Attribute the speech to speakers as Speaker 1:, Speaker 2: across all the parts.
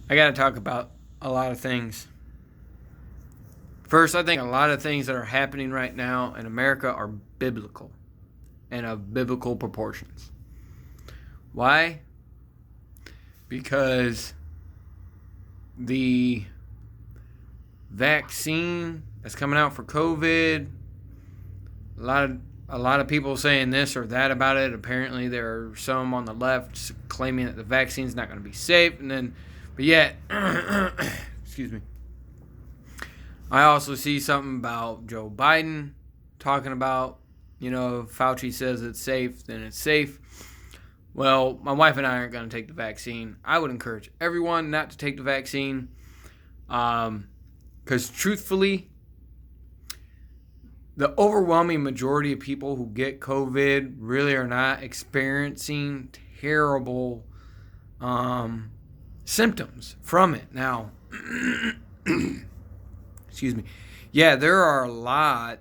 Speaker 1: I got to talk about a lot of things. First, I think a lot of things that are happening right now in America are biblical and of biblical proportions. Why? Because the vaccine that's coming out for COVID, a lot of people saying this or that about it. Apparently, there are some on the left claiming that the vaccine's not going to be safe, but yet, excuse me. I also see something about Joe Biden talking about, if Fauci says it's safe, then it's safe. Well, my wife and I aren't going to take the vaccine. I would encourage everyone not to take the vaccine because truthfully, the overwhelming majority of people who get COVID really are not experiencing terrible symptoms from it. Now, excuse me. Yeah, there are a lot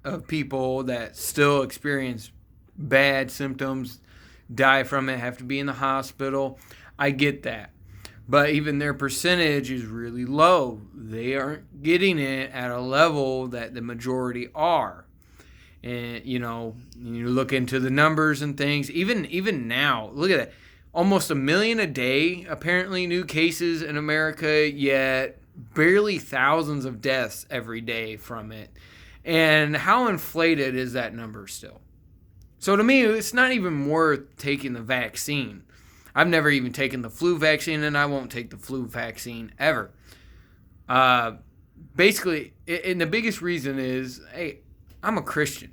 Speaker 1: of people that still experience bad symptoms, die from it, have to be in the hospital. I get that. But even their percentage is really low. They aren't getting it at a level that the majority are. And, you look into the numbers and things. Even now, look at that. Almost 1 million a day, apparently, new cases in America, yet barely thousands of deaths every day from it. And how inflated is that number still? So to me, it's not even worth taking the vaccine. I've never even taken the flu vaccine, and I won't take the flu vaccine ever. Basically, and the biggest reason is, hey, I'm a Christian.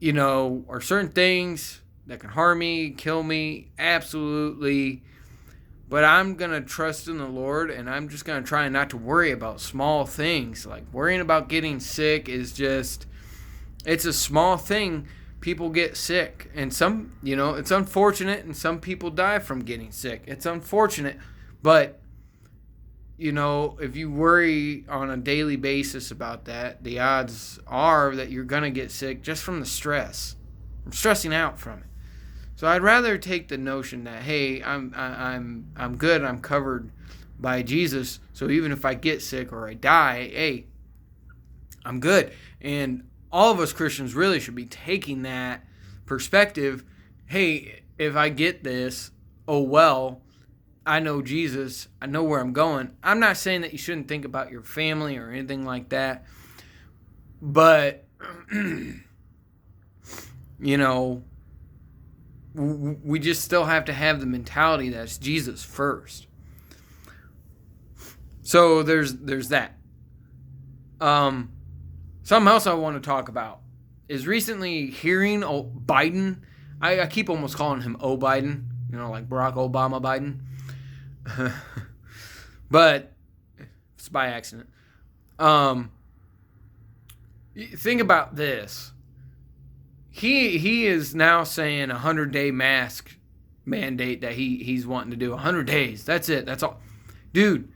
Speaker 1: Are certain things that can harm me, kill me? Absolutely. But I'm going to trust in the Lord, and I'm just going to try not to worry about small things. Like worrying about getting sick is just, it's a small thing. People get sick, and it's unfortunate, and some people die from getting sick. It's unfortunate, but if you worry on a daily basis about that, the odds are that you're gonna get sick just from the stress, from stressing out from it. So I'd rather take the notion that, hey, I'm good, I'm covered by Jesus. So even if I get sick or I die, hey, I'm good. And all of us Christians really should be taking that perspective. Hey, if I get this, oh well, I know Jesus, I know where I'm going. I'm not saying that you shouldn't think about your family or anything like that, but we just still have to have the mentality that's Jesus first. So there's that. Something else I want to talk about is recently hearing Biden. I keep almost calling him Biden, like Barack Obama Biden. But it's by accident. Think about this. He is now saying 100-day mask mandate that he's wanting to do. 100 days. That's it. That's all. Dude,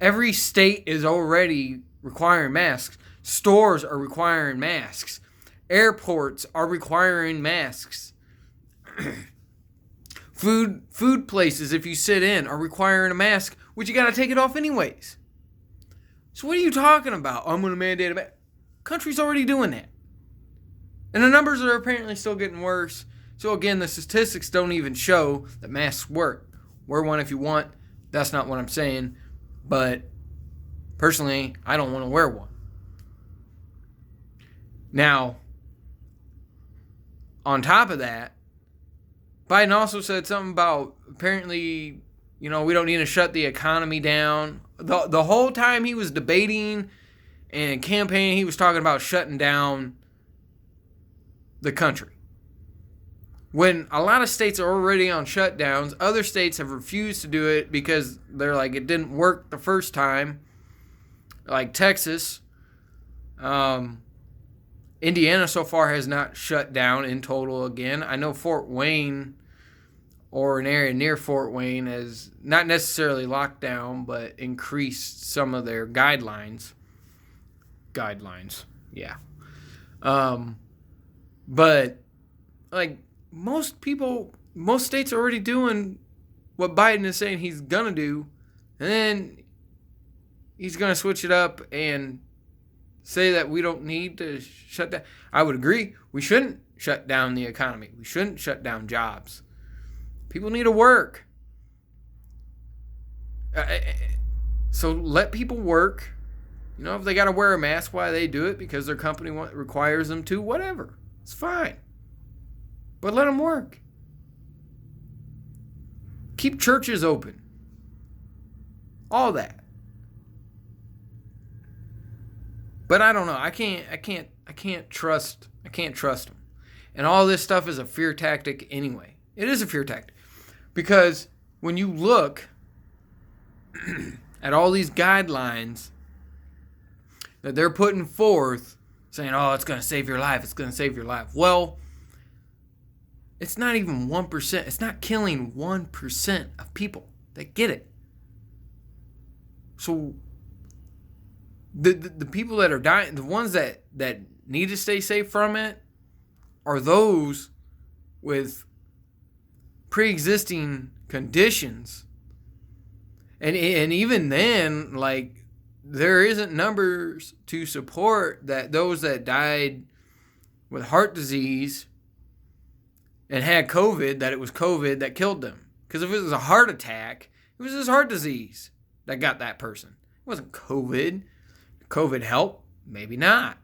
Speaker 1: every state is already requiring masks. Stores are requiring masks. Airports are requiring masks. Food places, if you sit in, are requiring a mask, which you got to take it off anyways. So what are you talking about? I'm going to mandate a mask. Country's already doing that. And the numbers are apparently still getting worse. So again, the statistics don't even show that masks work. Wear one if you want. That's not what I'm saying. But personally, I don't want to wear one. Now, on top of that, Biden also said something about apparently, we don't need to shut the economy down. The whole time he was debating and campaigning, he was talking about shutting down the country. When a lot of states are already on shutdowns, other states have refused to do it because they're like, it didn't work the first time. Like Texas. Indiana so far has not shut down in total again. I know Fort Wayne or an area near Fort Wayne has not necessarily locked down, but increased some of their guidelines. Yeah. But like most states are already doing what Biden is saying he's going to do, and then he's going to switch it up and say that we don't need to shut down. I would agree. We shouldn't shut down the economy. We shouldn't shut down jobs. People need to work. So let people work. You know, if they got to wear a mask, why they do it? Because their company requires them to, whatever. It's fine. But let them work. Keep churches open. All that. But I don't know. I can't trust them. And all this stuff is a fear tactic anyway. It is a fear tactic. Because when you look at all these guidelines that they're putting forth, saying, oh, it's going to save your life, it's going to save your life. Well, it's not even 1%. It's not killing 1% of people that get it. So the people that are dying, the ones that need to stay safe from it, are those with pre-existing conditions. And even then, like, there isn't numbers to support that those that died with heart disease and had COVID, that it was COVID that killed them. Because if it was a heart attack, it was his heart disease that got that person. It wasn't COVID. Did COVID help? Maybe not.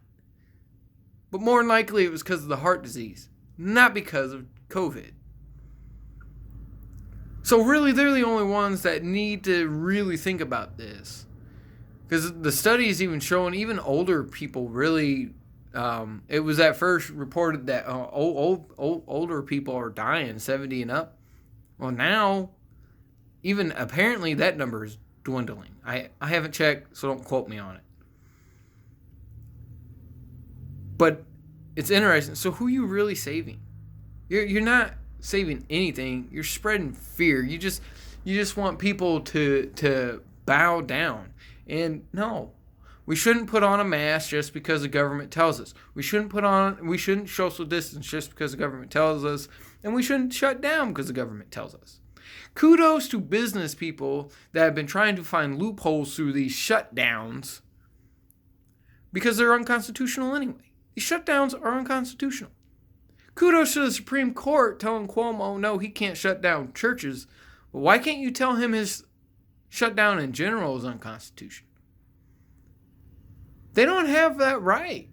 Speaker 1: But more than likely it was because of the heart disease, not because of COVID. So really, they're the only ones that need to really think about this. Because the study is even showing even older people really, it was at first reported that older people are dying, 70 and up. Well, now, even apparently that number is dwindling. I haven't checked, so don't quote me on it. But it's interesting. So who are you really saving? You're not saving anything. You're spreading fear. You just want people to bow down. And no, we shouldn't put on a mask just because the government tells us. We shouldn't social distance just because the government tells us. And we shouldn't shut down because the government tells us. Kudos to business people that have been trying to find loopholes through these shutdowns because they're unconstitutional anyway. These shutdowns are unconstitutional. Kudos to the Supreme Court telling Cuomo, no, he can't shut down churches. Well, why can't you tell him his shutdown in general is unconstitutional? They don't have that right.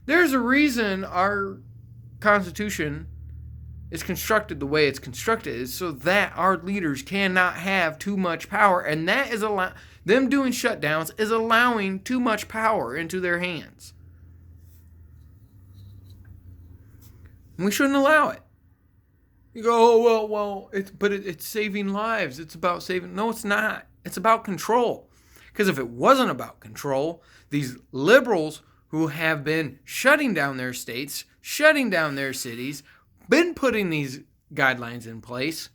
Speaker 1: There's a reason our Constitution is constructed the way it's constructed, is so that our leaders cannot have too much power, and that is them doing shutdowns is allowing too much power into their hands. And we shouldn't allow it. You go, oh, well, it's saving lives. It's about saving. No, it's not. It's about control. Because if it wasn't about control, these liberals who have been shutting down their states, shutting down their cities, been putting these guidelines in place,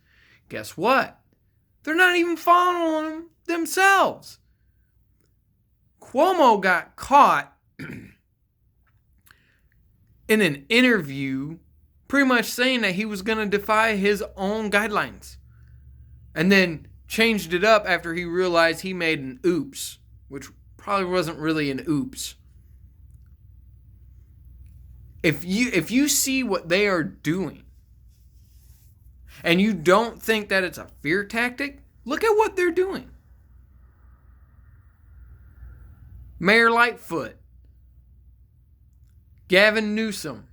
Speaker 1: guess what? They're not even following them themselves. Cuomo got caught in an interview pretty much saying that he was going to defy his own guidelines. And then changed it up after he realized he made an oops, which probably wasn't really an oops. If you see what they are doing and you don't think that it's a fear tactic, look at what they're doing. Mayor Lightfoot, Gavin Newsom,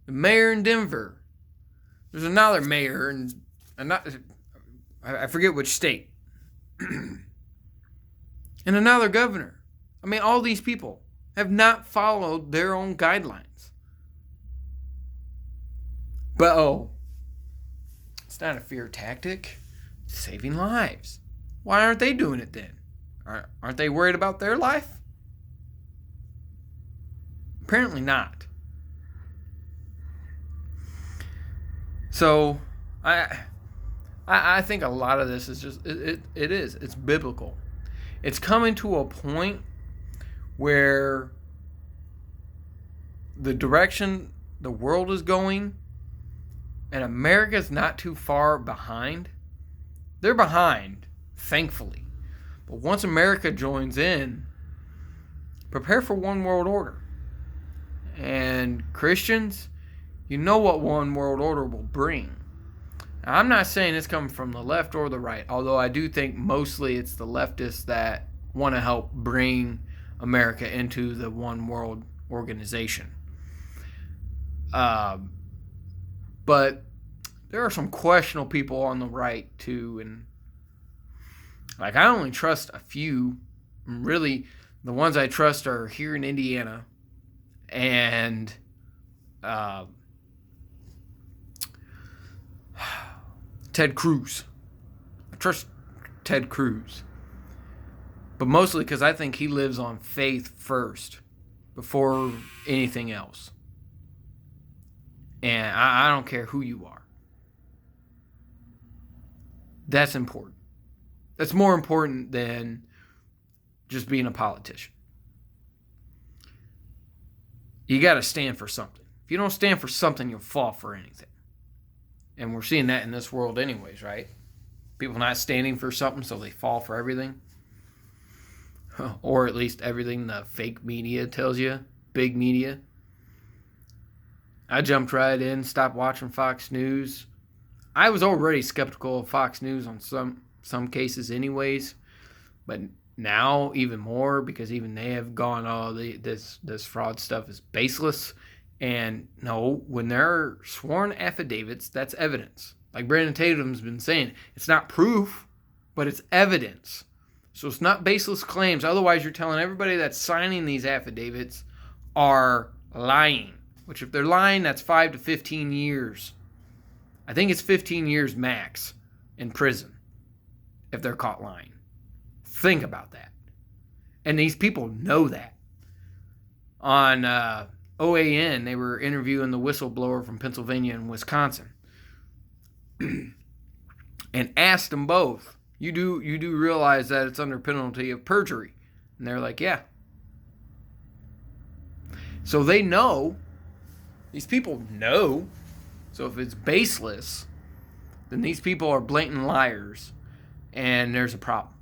Speaker 1: the mayor in Denver. There's another mayor in I forget which state. And another governor. I mean, all these people have not followed their own guidelines. But it's not a fear tactic. It's saving lives. Why aren't they doing it then? Aren't they worried about their life? Apparently not. So, I think a lot of this is just, it's biblical. It's coming to a point where the direction the world is going, and America's not too far behind. They're behind, thankfully. But once America joins in, prepare for one world order. And Christians, you know what one world order will bring. Now, I'm not saying it's coming from the left or the right, although I do think mostly it's the leftists that want to help bring America into the one world organization. But there are some questionable people on the right too, and like I only trust a few. Really, the ones I trust are here in Indiana, and Ted Cruz. I trust Ted Cruz, but mostly because I think he lives on faith first before anything else. And I don't care who you are. That's important. That's more important than just being a politician. You got to stand for something. If you don't stand for something, you'll fall for anything. And we're seeing that in this world anyways, right? People not standing for something, so they fall for everything. Or at least everything the fake media tells you. Big media. I jumped right in, stopped watching Fox News. I was already skeptical of Fox News on some cases anyways, but now even more because even they have gone, this fraud stuff is baseless. And no, when there are sworn affidavits, that's evidence. Like Brandon Tatum's been saying, it's not proof, but it's evidence. So it's not baseless claims. Otherwise, you're telling everybody that's signing these affidavits are lying. Which if they're lying, that's 5 to 15 years. I think it's 15 years max in prison if they're caught lying. Think about that. And these people know that. On OAN, they were interviewing the whistleblower from Pennsylvania and Wisconsin. And asked them both, you do realize that it's under penalty of perjury? And they're like, yeah. So they know. These people know. So if it's baseless, then these people are blatant liars, and there's a problem.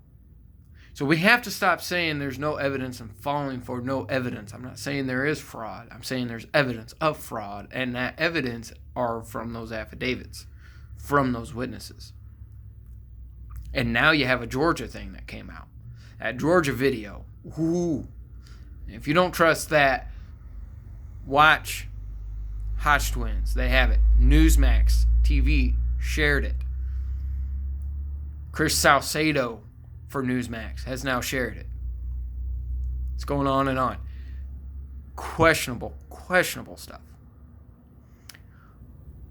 Speaker 1: So we have to stop saying there's no evidence and falling for no evidence. I'm not saying there is fraud. I'm saying there's evidence of fraud, and that evidence are from those affidavits, from those witnesses. And now you have a Georgia thing that came out. That Georgia video. Ooh. If you don't trust that, watch Hodge Twins. They have it. Newsmax TV shared it. Chris Salcedo for Newsmax has now shared it. It's going on and on. Questionable stuff.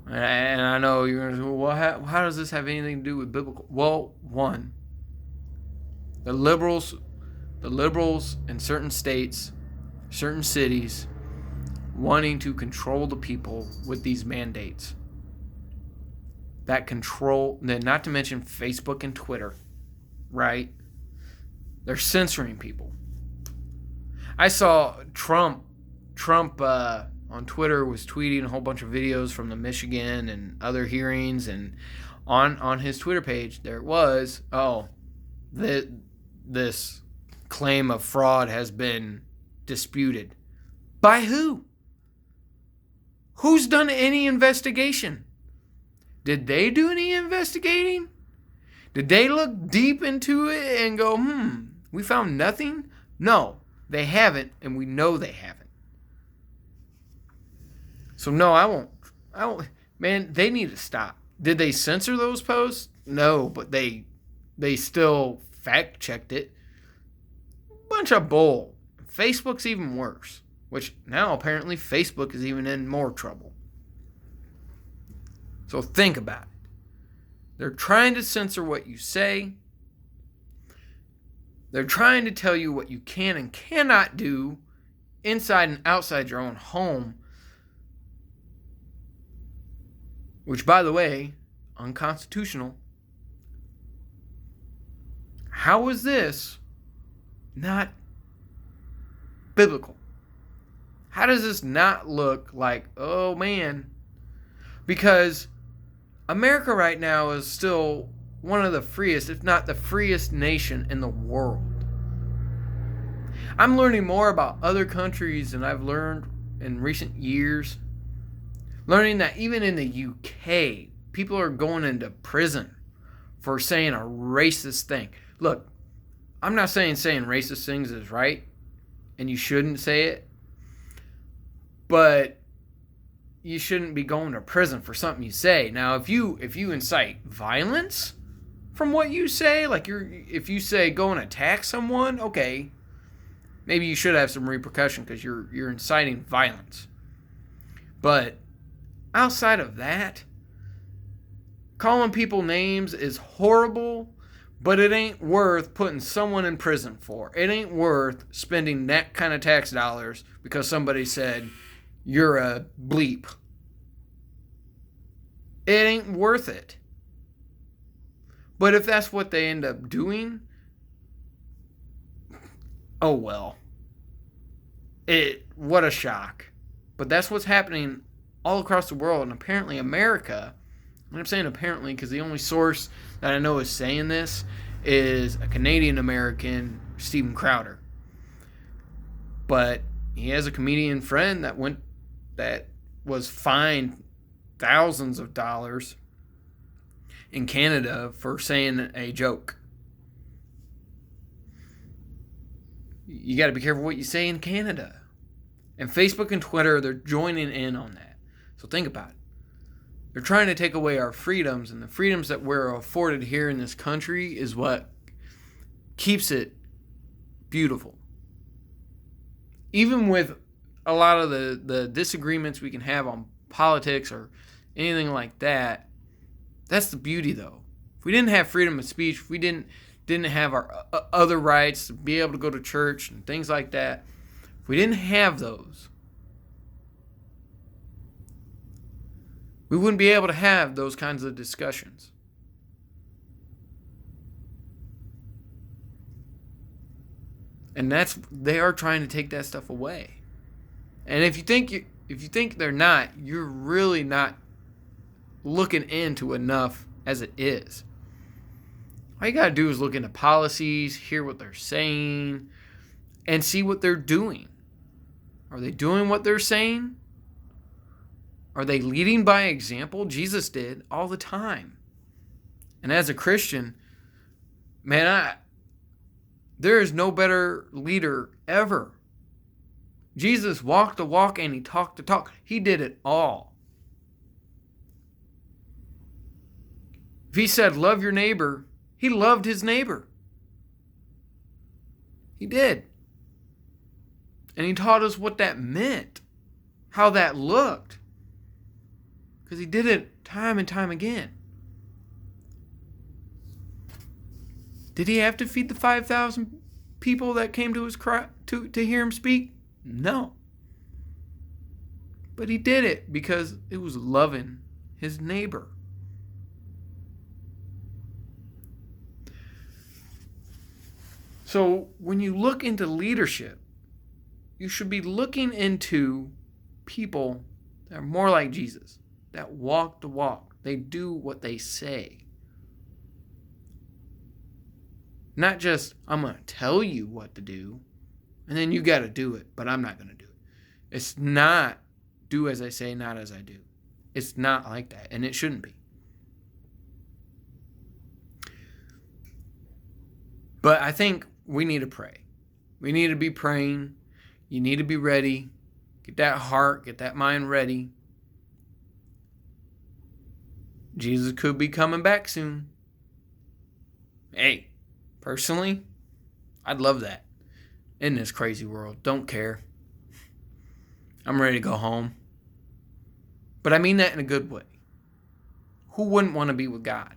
Speaker 1: And I know you're going to say, well, how does this have anything to do with biblical? Well, one, the liberals in certain states, certain cities, wanting to control the people with these mandates. That control, then not to mention Facebook and Twitter, right? They're censoring people. I saw Trump on Twitter was tweeting a whole bunch of videos from the Michigan and other hearings, and on his Twitter page there it was, this claim of fraud has been disputed. By who? Who's done any investigation? Did they do any investigating? Did they look deep into it and go, we found nothing? No, they haven't, and we know they haven't. So no, I won't. Man, they need to stop. Did they censor those posts? No, but they still fact checked it. Bunch of bull. Facebook's even worse. Which now apparently Facebook is even in more trouble. So think about it. They're trying to censor what you say. They're trying to tell you what you can and cannot do inside and outside your own home. Which, by the way, unconstitutional. How is this not biblical? How does this not look like, oh man? Because America right now is still one of the freest, if not the freest nation in the world. I'm learning more about other countries than I've learned in recent years. Learning that even in the UK, people are going into prison for saying a racist thing. Look, I'm not saying racist things is right, and you shouldn't say it, but you shouldn't be going to prison for something you say. Now, if you incite violence from what you say, like if you say go and attack someone, okay, maybe you should have some repercussion because you're inciting violence. But outside of that, calling people names is horrible, but it ain't worth putting someone in prison for. It ain't worth spending that kind of tax dollars because somebody said you're a bleep. It ain't worth it. But if that's what they end up doing, oh well. What a shock. But that's what's happening all across the world, and apparently America, and I'm saying apparently because the only source that I know is saying this is a Canadian American, Steven Crowder. But he has a comedian friend that was fined thousands of dollars in Canada for saying a joke. You got to be careful what you say in Canada. And Facebook and Twitter, they're joining in on that. So think about it. They're trying to take away our freedoms, and the freedoms that we're afforded here in this country is what keeps it beautiful. Even with a lot of the disagreements we can have on politics or anything like that, that's the beauty, though. If we didn't have freedom of speech, if we didn't have our other rights to be able to go to church and things like that, if we didn't have those, we wouldn't be able to have those kinds of discussions. And they are trying to take that stuff away. And if you think they're not, you're really not looking into enough as it is. All you got to do is look into policies, hear what they're saying, and see what they're doing. Are they doing what they're saying? Are they leading by example? Jesus did all the time. And as a Christian, man, there is no better leader ever. Jesus walked the walk and he talked the talk. He did it all. If he said, love your neighbor, he loved his neighbor. He did. And he taught us what that meant, how that looked. Because he did it time and time again. Did he have to feed the 5,000 people that came to his to hear him speak? No. But he did it because it was loving his neighbor. So when you look into leadership, you should be looking into people that are more like Jesus, that walk the walk. They do what they say. Not just, I'm going to tell you what to do, and then you got to do it, but I'm not going to do it. It's not do as I say, not as I do. It's not like that, and it shouldn't be. But I think we need to pray. We need to be praying. You need to be ready. Get that heart, get that mind ready. Jesus could be coming back soon. Hey, personally, I'd love that. In this crazy world, don't care. I'm ready to go home. But I mean that in a good way. Who wouldn't want to be with God?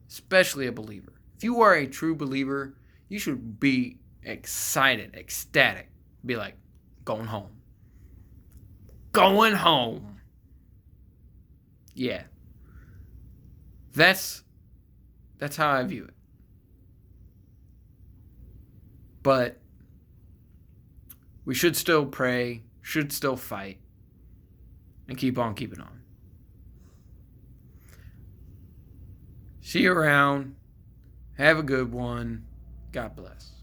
Speaker 1: Especially a believer. If you are a true believer, you should be excited, ecstatic. Be like, going home. Going home. Yeah. That's how I view it. But we should still pray, should still fight, and keep on keeping on. See you around. Have a good one. God bless.